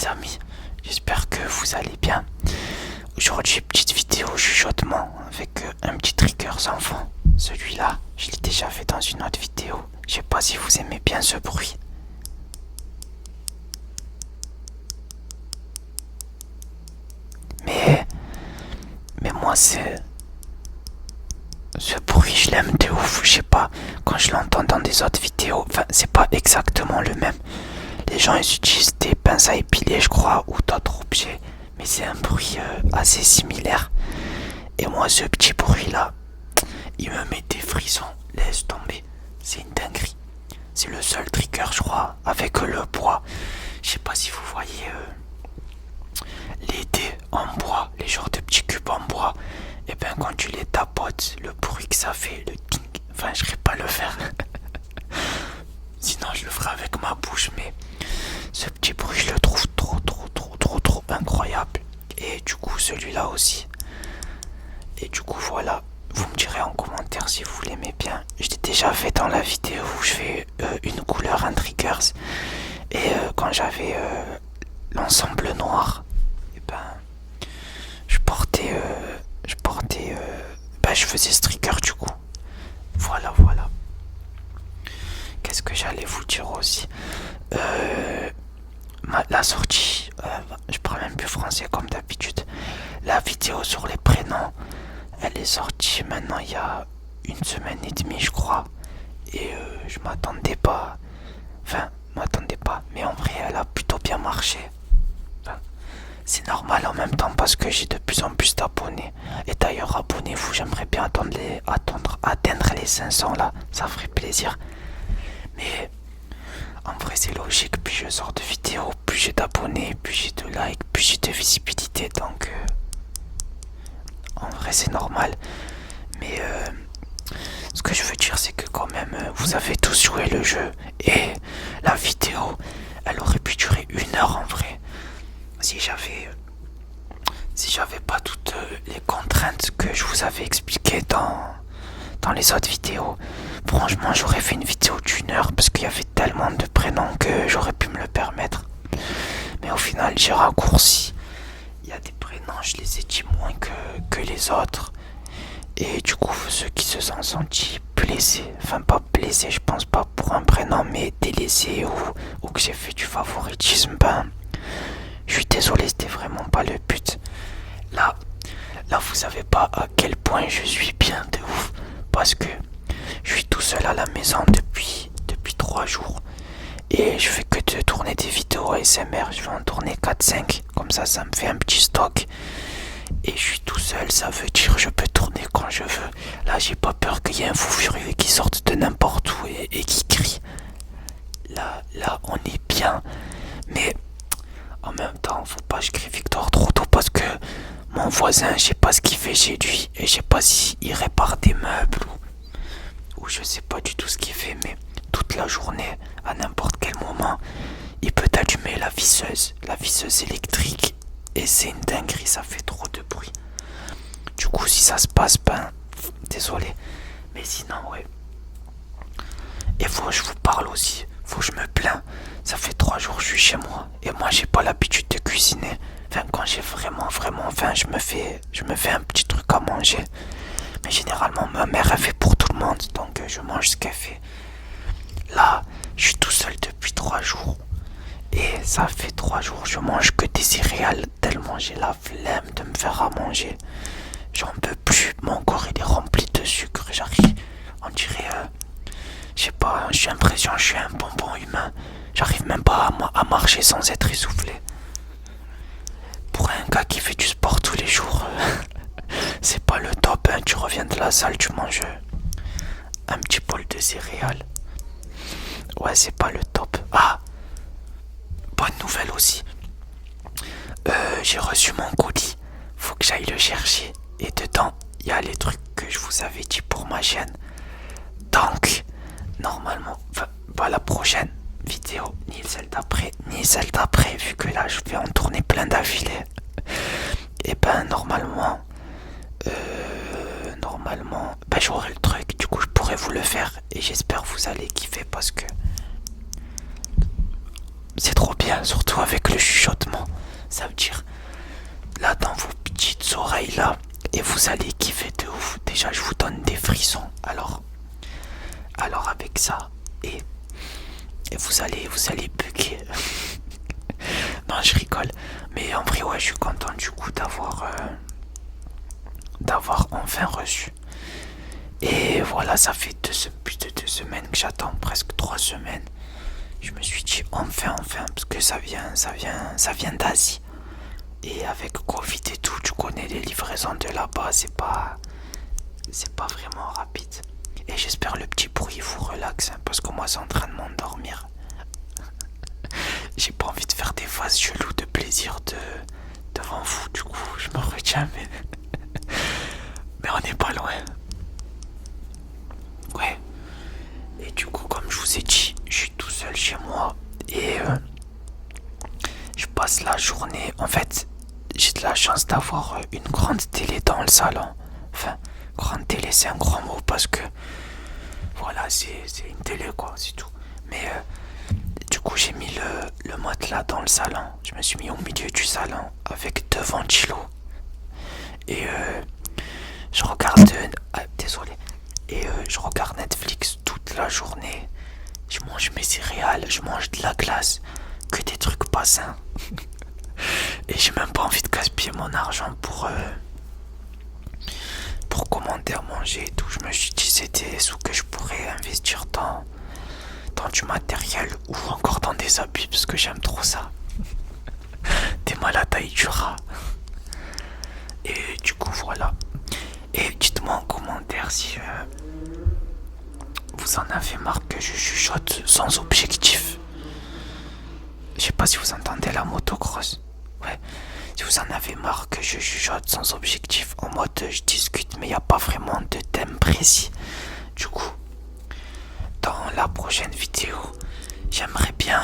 amis, j'espère que vous allez bien. Aujourd'hui, petite vidéo chuchotement avec un petit triggers enfant. Celui-là, je l'ai déjà fait dans une autre vidéo. Je sais pas si vous aimez bien ce bruit. Mais, mais moi, ce bruit, je l'aime de ouf. Je sais pas, quand je l'entends dans des autres vidéos, enfin, c'est pas exactement le même. Les gens, ils utilisent des pinces à épiler, je crois, ou d'autres objets. Mais c'est un bruit assez similaire. Et moi, ce petit bruit-là, il me met des frissons. Laisse tomber. C'est une dinguerie. C'est le seul trigger, je crois, avec le bois. Je sais pas si vous voyez les dés en bois, les genres de petits cubes en bois. Et ben quand tu les tapotes, le bruit que ça fait, le ting. Enfin, je serais pas le faire. Sinon, je le ferai avec ma bouche. Mais ce petit bruit, je le trouve trop incroyable. Et du coup, celui-là aussi. Et du coup, voilà. Vous me direz en commentaire si vous l'aimez bien. Je l'ai déjà fait dans la vidéo où je fais une couleur, un triggers. Et quand j'avais l'ensemble noir, et ben je faisais ce trigger du coup. Voilà. Qu'est-ce que j'allais vous dire aussi, la sortie, je parle même plus français comme d'habitude. La vidéo sur les prénoms, elle est sortie maintenant il y a une semaine et demie, je crois. Et je m'attendais pas. Enfin, mais en vrai, elle a plutôt bien marché. Enfin, c'est normal en même temps parce que j'ai de plus en plus d'abonnés. Et d'ailleurs, abonnez-vous, j'aimerais bien atteindre les 500 là, ça ferait plaisir. Mais en vrai, c'est logique, plus je sors de vidéos, plus j'ai d'abonnés, plus j'ai de likes, plus j'ai de visibilité. Donc, en vrai, c'est normal. Mais ce que je veux dire, c'est que quand même, vous avez tous joué le jeu. Et la vidéo, elle aurait pu durer 1 heure en vrai. Si j'avais pas toutes les contraintes que je vous avais expliquées dans les autres vidéos. Franchement, j'aurais fait une vidéo d'1 heure parce qu'il y avait tellement de prénoms que j'aurais pu me le permettre. Mais au final, j'ai raccourci. Il y a des prénoms, je les ai dit moins que les autres. Et du coup, ceux qui se sont sentis blessés, enfin pas blessés, je pense pas pour un prénom, mais délaissés ou que j'ai fait du favoritisme, ben, je suis désolé, c'était vraiment pas le but. Là, vous savez pas à quel point je suis bien de ouf. Parce que je suis tout seul à la maison depuis 3 jours. Et je fais que de tourner des vidéos ASMR. Je vais en tourner 4-5. Comme ça me fait un petit stock. Et je suis tout seul, ça veut dire que je peux tourner quand je veux. Là, j'ai pas peur qu'il y ait un fou furieux qui sorte de n'importe où et qui crie. Là, on est bien. Mais en même temps, faut pas que je crie victoire trop tôt parce que mon voisin, je sais pas ce qu'il fait chez lui. Et je sais pas s'il répare des meubles ou je sais pas du tout ce qu'il fait. Mais toute la journée, à n'importe quel moment, il peut allumer la visseuse électrique. Et c'est une dinguerie, ça fait trop de bruit. Du coup, si ça se passe, ben, désolé. Mais sinon, ouais. Et faut que je vous parle aussi. Faut que je me plains. Ça fait 3 jours que je suis chez moi. Et moi, j'ai pas l'habitude de cuisiner. Enfin, quand j'ai vraiment faim, je me fais un petit truc à manger. Mais généralement, ma mère, elle fait pour tout le monde. Donc, je mange ce qu'elle fait. Là, je suis tout seul depuis 3 jours. Et ça fait 3 jours, je mange que des céréales tellement j'ai la flemme de me faire à manger. J'en peux plus, mon corps il est rempli de sucre, j'arrive, on dirait, je sais pas, j'ai l'impression que je suis un bonbon humain. J'arrive même pas à marcher sans être essoufflé. Pour un gars qui fait du sport tous les jours, c'est pas le top, hein. Tu reviens de la salle, tu manges un petit bol de céréales. Ouais, c'est pas le top. Ah, bonne nouvelle aussi. J'ai reçu mon colis. Faut que j'aille le chercher. Et dedans, il y a les trucs que je vous avais dit pour ma chaîne. Donc, normalement, enfin, pas la prochaine vidéo, ni celle d'après, vu que là, je vais en tourner plein d'affilée. Et ben, normalement, ben, j'aurai le truc. Du coup, je pourrai vous le faire. Et j'espère que vous allez kiffer parce que C'est trop bien, surtout avec le chuchotement. Ça veut dire, là, dans vos petites oreilles, là, et vous allez kiffer de ouf. Déjà, je vous donne des frissons. Alors avec ça, et, et vous allez bugger. Non, je rigole. Mais en vrai, ouais, je suis content du coup d'avoir enfin reçu. Et voilà, ça fait plus de 2 semaines que j'attends, presque 3 semaines. Je me suis dit enfin, parce que ça vient d'Asie. Et avec Covid et tout, tu connais les livraisons de là-bas, c'est pas vraiment rapide. Et j'espère le petit bruit vous relaxe, hein, parce que moi c'est en train de m'endormir. J'ai pas envie de faire des phases cheloues de plaisir devant vous, du coup je me retiens, mais on n'est pas loin. Ouais. Et du coup, comme je vous ai dit, je suis tout seul chez moi et je passe la journée. En fait, j'ai de la chance d'avoir une grande télé dans le salon. Enfin, grande télé, c'est un grand mot parce que voilà, c'est une télé quoi, c'est tout. Mais du coup, j'ai mis le matelas dans le salon. Je me suis mis au milieu du salon avec 2 ventilos. Et je regarde. Désolé. Et je regarde Netflix toute la journée. Je mange mes céréales, je mange de la glace. Que des trucs pas sains. Et j'ai même pas envie de gaspiller mon argent pour commander à manger et tout. Je me suis dit c'était des sous que je pourrais investir dans du matériel ou encore dans des habits parce que j'aime trop ça. T'es malade à du rat. Et du coup voilà. Et dites-moi en commentaire si vous en avez marre que je chuchote sans objectif. Je sais pas si vous entendez la motocross. Ouais. Si vous en avez marre que je chuchote sans objectif, en mode je discute mais il n'y a pas vraiment de thème précis. Du coup, dans la prochaine vidéo, j'aimerais bien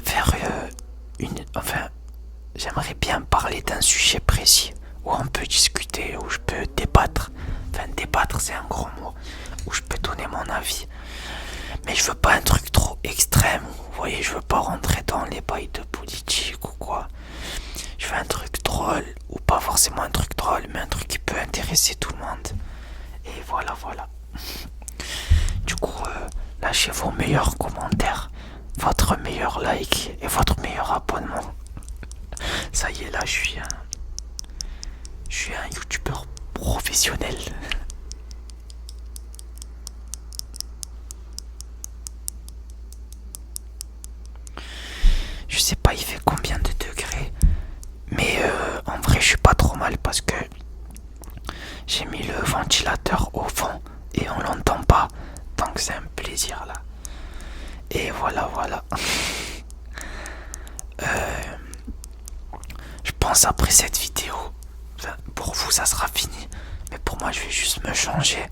faire j'aimerais bien parler d'un sujet précis où on peut discuter, où je peux débattre. Enfin, débattre c'est un gros mot. Où je peux donner mon avis. Mais je veux pas un truc trop extrême. Vous voyez, je veux pas rentrer dans les bails de politique ou quoi. Je veux un truc drôle. Ou pas forcément un truc drôle, mais un truc qui peut intéresser tout le monde. Et voilà. Du coup, lâchez vos meilleurs commentaires, votre meilleur like et votre meilleur abonnement. Ça y est, là, je suis un youtubeur professionnel. Je sais pas il fait combien de degrés, mais en vrai je suis pas trop mal parce que j'ai mis le ventilateur au fond et on l'entend pas, donc c'est un plaisir là. Et voilà. Je pense après cette vidéo, pour vous ça sera fini, mais pour moi je vais juste me changer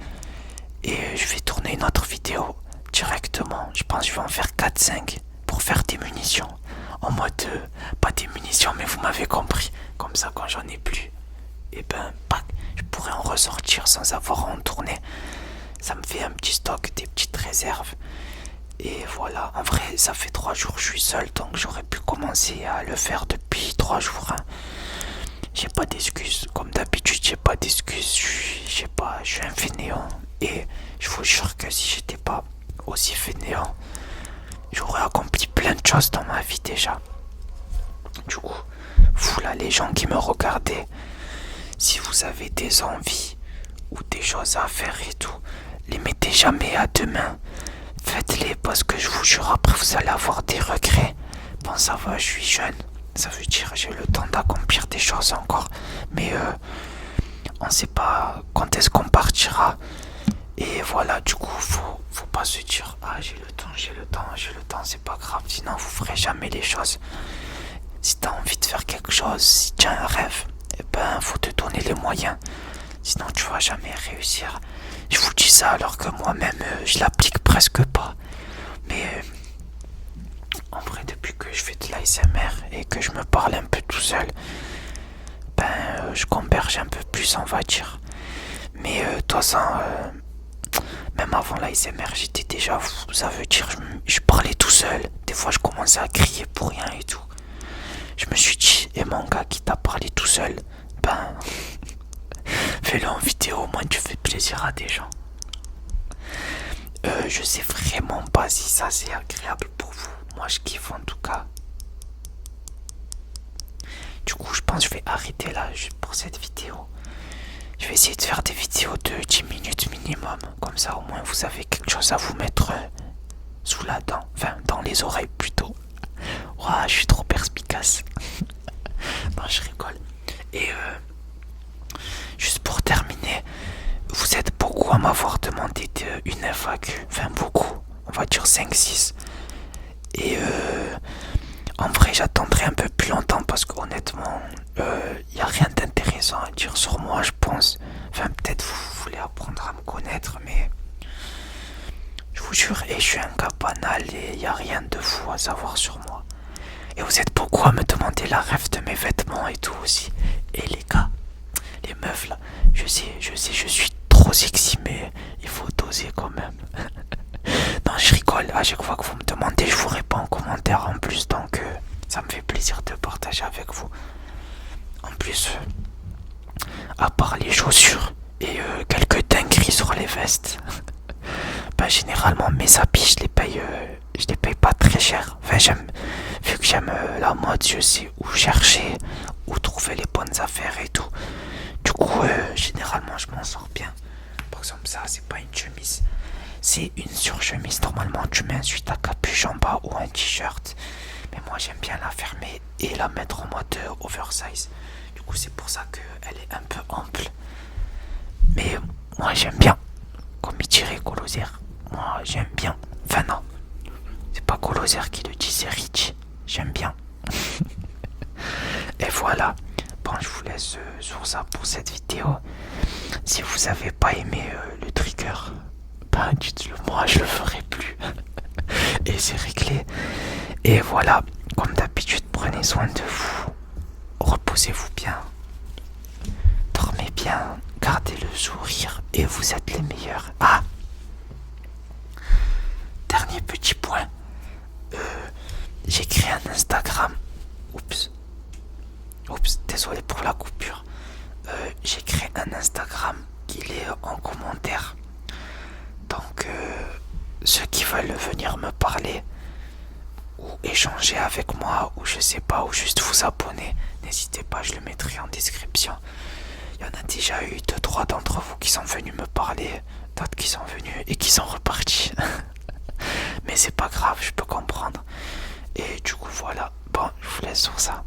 et je vais tourner une autre vidéo directement. Je pense que je vais en faire 4-5 pour faire des munitions. En mode, pas des munitions, mais vous m'avez compris. Comme ça, quand j'en ai plus, et ben, je pourrais en ressortir sans avoir à en tourner. Ça me fait un petit stock, des petites réserves. Et voilà, en vrai, ça fait 3 jours que je suis seul, donc j'aurais pu commencer à le faire depuis 3 jours. Hein. J'ai pas d'excuses, comme d'habitude, j'ai pas d'excuses. Je suis un fainéant. Et je vous jure que si j'étais pas aussi fainéant, j'aurais accompli plein de choses dans ma vie déjà. Du coup, vous là, les gens qui me regardez, si vous avez des envies ou des choses à faire et tout, les mettez jamais à demain. Faites-les parce que je vous jure, après vous allez avoir des regrets. Bon, ça va, je suis jeune. Ça veut dire j'ai le temps d'accomplir des choses encore. Mais on sait pas quand est-ce qu'on partira. Et voilà, du coup, faut pas se dire ah j'ai le temps, c'est pas grave, sinon vous ferez jamais les choses. Si t'as envie de faire quelque chose, si tu as un rêve, eh ben faut te donner les moyens. Sinon tu vas jamais réussir. Je vous dis ça alors que moi-même je l'applique presque pas. Mais en vrai depuis que je fais de l'ASMR et que je me parle un peu tout seul, ben je converge un peu plus on va dire. Mais de toute façon même avant l'ASMR, j'étais déjà, ça veut dire, je parlais tout seul. commencé à crier pour rien et tout. Je me suis dit, et mon gars qui t'a parlé tout seul, ben, fais-le en vidéo, au moins tu fais plaisir à des gens. Je sais vraiment pas si ça c'est agréable pour vous. Moi je kiffe en tout cas. Du coup je pense que je vais arrêter là pour cette vidéo. Je vais essayer de faire des vidéos de 10 minutes minimum. Comme ça au moins vous avez quelque chose à vous mettre sous la dent. Enfin dans les oreilles plutôt. Ouah, je suis trop perspicace. Non, je rigole. Et juste pour terminer, vous êtes beaucoup à m'avoir demandé une FAQ. Enfin beaucoup, on va dire 5-6. Et en vrai j'attendrai un peu plus longtemps parce qu'honnêtement il n'y a rien d'intéressant à dire sur moi je pense. Enfin peut-être vous voulez apprendre à me connaître mais je vous jure et je suis un gars banal et il n'y a rien de fou à savoir sur moi. Et vous êtes beaucoup à me demander la ref de mes vêtements et tout aussi. Et les gars, les meufs là, je sais, je suis trop sexy mais il faut doser quand même. Non, je rigole, à chaque fois que vous me demandez, je vous réponds en commentaire en plus, donc ça me fait plaisir de partager avec vous. En plus, à part les chaussures et quelques dingueries sur les vestes, bah généralement mes habits je les paye pas très cher. Enfin vu que j'aime la mode, je sais où chercher, où trouver les bonnes affaires et tout. Du coup généralement je m'en sors bien. Par exemple ça c'est pas une chemise, c'est une surchemise. Normalement tu mets ensuite un capuche en bas ou un t-shirt. Mais moi j'aime bien la fermer et la mettre en mode oversize. Du coup c'est pour ça qu'elle est un peu ample. Mais moi j'aime bien. Comme il dirait Coloser. Moi j'aime bien. Enfin non. C'est pas Coloser qui le dit, c'est Rich. J'aime bien. Et voilà. Bon je vous laisse sur ça pour cette vidéo. Si vous avez pas aimé le trigger, ben dites-le moi, je le ferai plus. Et c'est réglé. Et voilà, comme d'habitude, prenez soin de vous. Reposez-vous bien. Dormez bien. Gardez le sourire. Et vous êtes les meilleurs. Ah, dernier petit point. J'ai créé un Instagram. Oups, désolé pour la coupure. J'ai créé un Instagram qu'il est en commentaire. Donc ceux qui veulent venir me parler ou échanger avec moi ou je sais pas, ou juste vous abonner, n'hésitez pas, je le mettrai en description. Il y en a déjà eu 2-3 d'entre vous qui sont venus me parler, d'autres qui sont venus et qui sont repartis. Mais c'est pas grave, je peux comprendre. Et du coup voilà, bon je vous laisse sur ça.